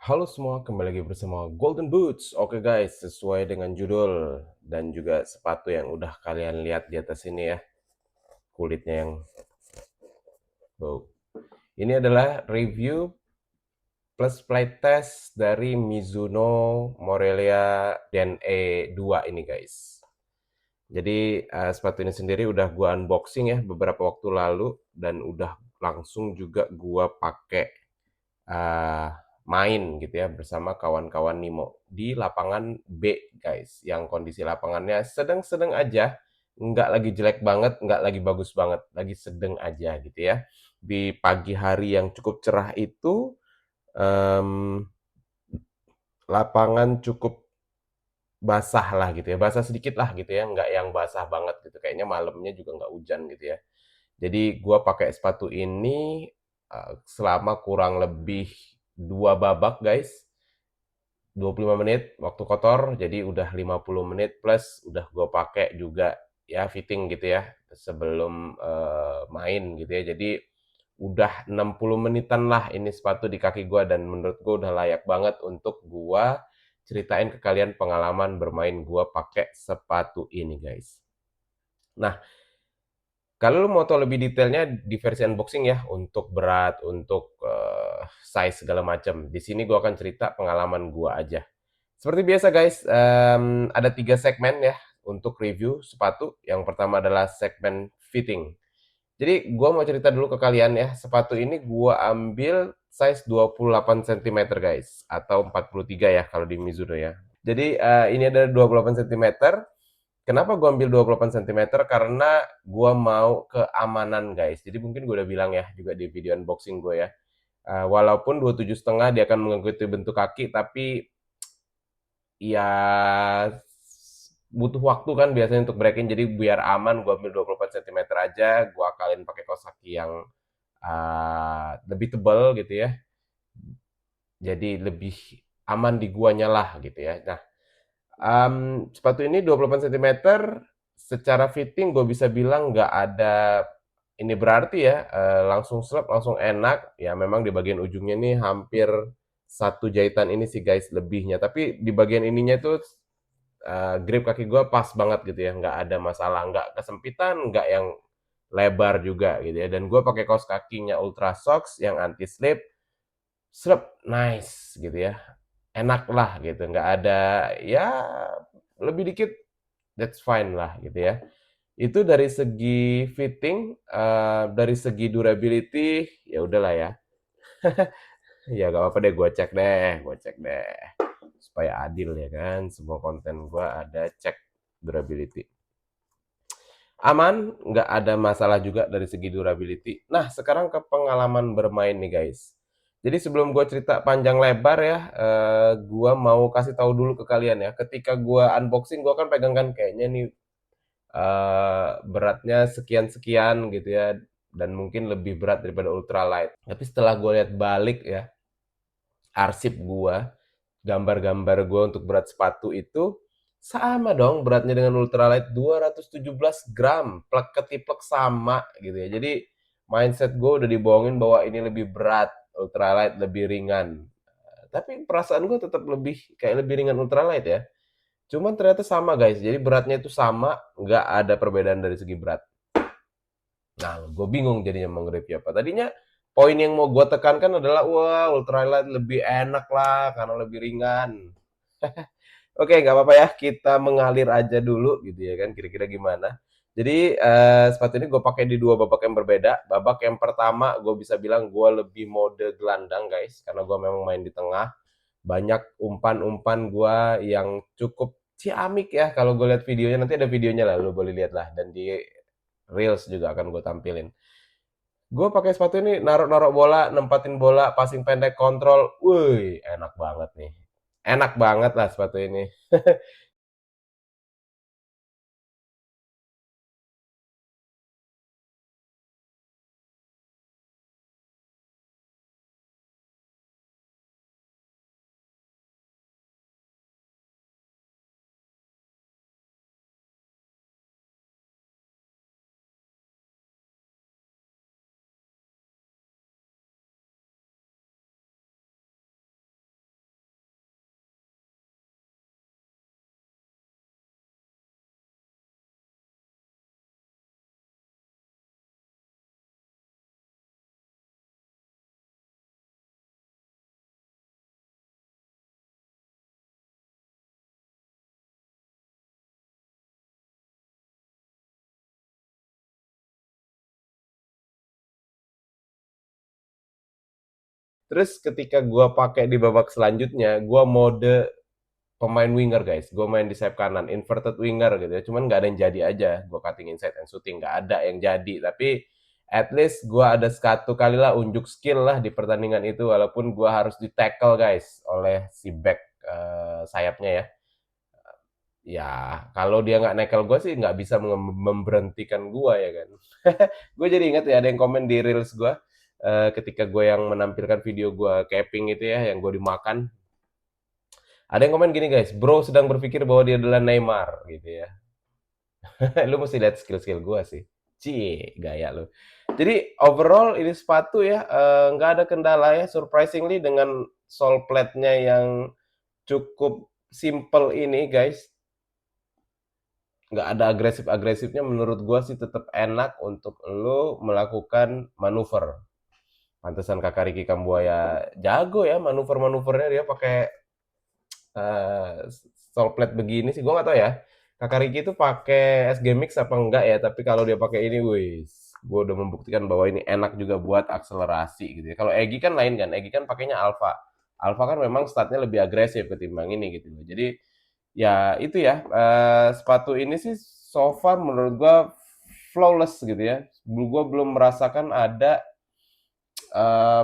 Halo semua, kembali lagi bersama Golden Boots. Oke guys, sesuai dengan judul dan juga sepatu yang udah kalian lihat di atas ini ya, kulitnya yang wow. Ini adalah review plus flight test dari Mizuno Morelia Den E2 ini guys. Jadi sepatu ini sendiri udah gua unboxing ya beberapa waktu lalu dan udah langsung juga gua pakai eee, main gitu ya bersama kawan-kawan Nimo di lapangan B guys, yang kondisi lapangannya sedang-sedang aja, nggak lagi jelek banget, nggak lagi bagus banget, lagi sedang aja gitu ya. Di pagi hari yang cukup cerah itu, mmm, lapangan cukup basah lah gitu ya, basah sedikit lah gitu ya, nggak yang basah banget gitu, kayaknya malamnya juga nggak hujan gitu ya. Jadi gua pakai sepatu ini, selama kurang lebih 2 babak guys, 25 menit waktu kotor, jadi udah 50 menit plus udah gue pakai juga ya fitting gitu ya sebelum main gitu ya. Jadi udah 60 menitan lah ini sepatu di kaki gua dan menurut gua udah layak banget untuk gua ceritain ke kalian pengalaman bermain gua pakai sepatu ini, guys. Nah, kalau lu mau tahu lebih detailnya di versi unboxing ya, untuk berat, untuk size segala macam. Di sini gua akan cerita pengalaman gua aja. Seperti biasa guys, ada 3 segmen ya untuk review sepatu. Yang pertama adalah segmen fitting. Jadi gua mau cerita dulu ke kalian ya, sepatu ini gua ambil size 28 sentimeter guys, atau 43 ya kalau di Mizuno ya. Jadi ini ada 28 sentimeter. Kenapa gua ambil 28 sentimeter? Karena gua mau keamanan guys. Jadi mungkin gue udah bilang ya juga di video unboxing gue ya. Walaupun 27,5 dia akan mengikuti bentuk kaki, tapi ya butuh waktu kan biasanya untuk breaking, jadi biar aman gua ambil 24 cm aja, gua akalin pakai kaos kaki yang lebih tebal gitu ya. Jadi lebih aman di guanya lah gitu ya. Nah, sepatu ini 28 cm secara fitting gue bisa bilang nggak ada ini berarti ya langsung slep langsung enak ya, memang di bagian ujungnya nih hampir satu jahitan ini sih guys lebihnya, tapi di bagian ininya tuh grip kaki gue pas banget gitu ya, nggak ada masalah, nggak kesempitan, nggak yang lebar juga gitu ya. Dan gue pakai kaos kakinya Ultra Socks yang anti slip, slip nice gitu ya, enak lah gitu, nggak ada ya lebih dikit that's fine lah gitu ya. Itu dari segi fitting, dari segi durability ya udahlah ya. Ya gak apa-apa deh, gue cek deh supaya adil ya kan, semua konten gue ada cek durability. Aman, nggak ada masalah juga dari segi durability. Nah, sekarang ke pengalaman bermain nih guys. Jadi sebelum gue cerita panjang lebar ya, gue mau kasih tahu dulu ke kalian ya. Ketika gue unboxing, gue kan pegang kan kayaknya nih beratnya sekian-sekian gitu ya, dan mungkin lebih berat daripada ultralight. Tapi setelah gue lihat balik ya, arsip gue, gambar-gambar gue untuk berat sepatu itu sama dong beratnya dengan ultralight, 217 gram, plek ketiplek sama gitu ya. Jadi mindset gue udah dibohongin bahwa ini lebih berat, ultralight lebih ringan. Tapi perasaan gue tetap lebih kayak lebih ringan ultralight ya. Cuman ternyata sama guys, jadi beratnya itu sama, nggak ada perbedaan dari segi berat. Nah, gue bingung jadinya mau nge-review apa. Tadinya poin yang mau gue tekankan adalah, wah ultralight lebih enak lah karena lebih ringan. Oke, nggak apa-apa ya, kita mengalir aja dulu gitu ya kan, kira-kira gimana. Jadi sepatu ini gue pakai di dua babak yang berbeda. Babak yang pertama gue bisa bilang gue lebih mode gelandang guys, karena gue memang main di tengah. Banyak umpan-umpan gue yang cukup ciamik ya, kalau gue lihat videonya, nanti ada videonya lah, lu boleh lihat lah. Dan di Reels juga akan gue tampilin. Gue pakai sepatu ini naruh-naruh bola, nempatin bola, passing pendek, kontrol. Wih, enak banget nih. Enak banget lah sepatu ini. Terus ketika gua pakai di babak selanjutnya, gua mode pemain winger guys, gue main di sayap kanan, inverted winger gitu ya, cuman nggak ada yang jadi aja, gue cutting inside and shooting, nggak ada yang jadi, tapi at least gue ada satu kali lah unjuk skill lah di pertandingan itu, walaupun gue harus di tackle guys, oleh si back sayapnya ya. Ya, kalau dia nggak nekel gue sih nggak bisa memberhentikan gue ya kan. Gue jadi ingat ya, ada yang komen di reels gue, ketika gue yang menampilkan video gue capping itu ya, yang gue dimakan, ada yang komen gini guys, bro sedang berpikir bahwa dia adalah Neymar gitu ya. Lu mesti lihat skill-skill gua sih. Cie, gaya lu. Jadi overall ini sepatu ya nggak ada kendala ya, surprisingly dengan sole plate-nya yang cukup simple ini guys, nggak ada agresif-agresifnya, menurut gua sih tetap enak untuk lu melakukan manuver. Pantesan Kakak Ricky Kambuaya jago ya manuver-manuvernya, dia pakai sole plate begini sih, gue nggak tahu ya. Kakak Ricky itu pakai SG Mix apa enggak ya? Tapi kalau dia pakai ini, wis, gue udah membuktikan bahwa ini enak juga buat akselerasi gitu ya. Kalau Egi kan lain kan, Egi kan pakainya Alpha. Alpha kan memang statnya lebih agresif ketimbang ini gitu loh. Jadi ya itu ya, sepatu ini sih so far menurut gue flawless gitu ya. Gue belum merasakan ada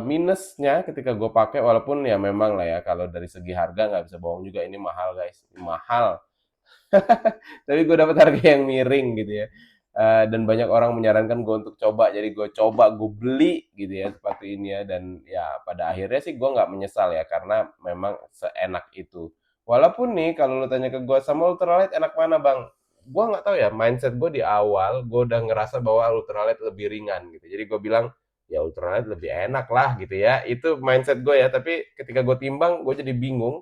minusnya ketika gue pakai, walaupun ya memang lah ya kalau dari segi harga nggak bisa bohong juga, ini mahal guys, ini mahal. Tapi gue dapat harga yang miring gitu ya. Dan banyak orang menyarankan gue untuk coba, jadi gue coba, gue beli gitu ya sepatu ini ya, dan ya pada akhirnya sih gue nggak menyesal ya, karena memang seenak itu. Walaupun nih kalau lu tanya ke gue, sama ultralight enak mana bang, gue nggak tahu ya, mindset gue di awal gue udah ngerasa bahwa ultralight lebih ringan gitu, jadi gue bilang ya ultralight lebih enak lah gitu ya, itu mindset gue ya. Tapi ketika gue timbang gue jadi bingung.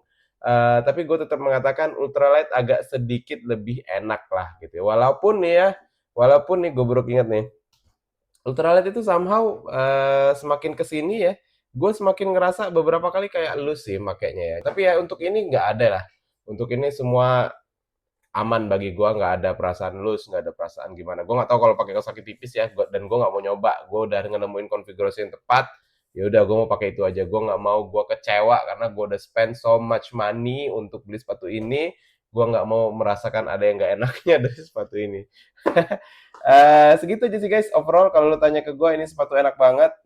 Tapi gue tetap mengatakan ultralight agak sedikit lebih enak lah gitu ya. Walaupun nih gue baru ingat nih, ultralight itu somehow semakin kesini ya, gue semakin ngerasa beberapa kali kayak lu sih makainya ya. Tapi ya untuk ini nggak ada lah. Untuk ini semua aman bagi gue, nggak ada perasaan loose, nggak ada perasaan gimana. Gue nggak tahu kalau pakai kaos kaki tipis ya, dan gue nggak mau nyoba. Gue udah nemuin konfigurasi yang tepat. Ya udah, gue mau pakai itu aja. Gue nggak mau gue kecewa karena gue udah spend so much money untuk beli sepatu ini. Gue nggak mau merasakan ada yang nggak enaknya dari sepatu ini. Segitu aja sih guys. Overall kalau lu tanya ke gue, ini sepatu enak banget.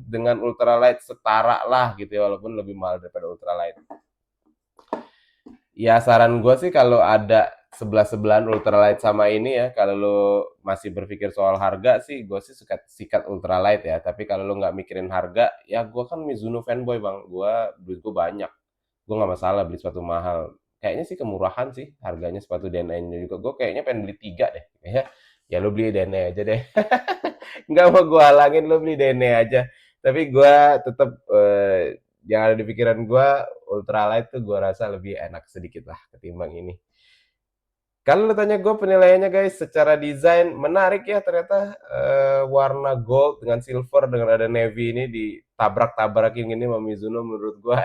Dengan ultralight setara lah gitu ya, walaupun lebih mahal daripada ultralight. Ya saran gue sih kalau ada sebelah-sebelahan ultralight sama ini ya, kalau lo masih berpikir soal harga sih, gue sih sikat ultralight ya. Tapi kalau lo nggak mikirin harga, ya gue kan Mizuno fanboy bang, duit gue banyak, gue nggak masalah beli sepatu mahal. Kayaknya sih kemurahan sih harganya sepatu DNA-nya juga. Gue kayaknya pengen beli 3 deh. Ya lo beli DNA aja deh. Nggak mau gue halangin, lo beli DNA aja. Tapi gue tetap yang ada di pikiran gue, ultralight tuh gue rasa lebih enak sedikit lah ketimbang ini. Kalau lu tanya gue penilaiannya guys, secara desain menarik ya ternyata, warna gold dengan silver dengan ada navy ini ditabrak-tabrakin gini sama Mizuno, menurut gue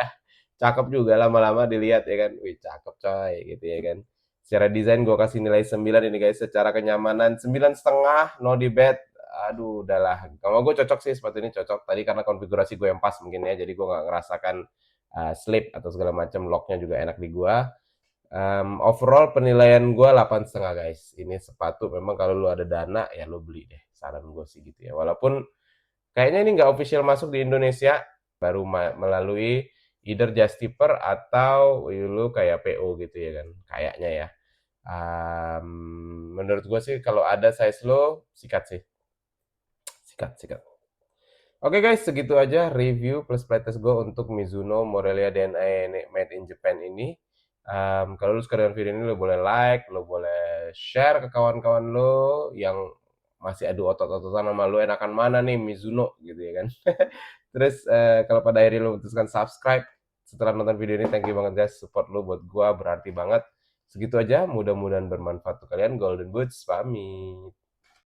cakep juga lama-lama dilihat ya kan. Wih cakep coy gitu ya kan. Secara desain gue kasih nilai 9 ini guys, secara kenyamanan 9,5, no debate. Aduh udahlah, kalau gue cocok sih, sepatu ini cocok. Tadi karena konfigurasi gue yang pas mungkin ya, jadi gue nggak ngerasakan slip atau segala macam, locknya juga enak di gue. Overall penilaian gue 8,5 guys. Ini sepatu memang kalau lu ada dana ya lu beli deh. Saran gue sih gitu ya. Walaupun kayaknya ini nggak official masuk di Indonesia, baru melalui either Justiper atau lu kayak PO gitu ya kan. Kayaknya ya. Menurut gue sih kalau ada size lo, sikat sih. Sikat, sikat. Oke guys, segitu aja review plus playtest gue untuk Mizuno Morelia DNA Made in Japan ini. Kalau lu suka dengan video ini, lo boleh like, lo boleh share ke kawan-kawan lo yang masih adu otot-ototan sama lo, enakan mana nih Mizuno gitu ya kan. Terus kalau pada akhirnya lo memutuskan subscribe setelah nonton video ini, thank you banget guys, support lo buat gua berarti banget. Segitu aja, mudah-mudahan bermanfaat untuk kalian. Golden Boots pamit.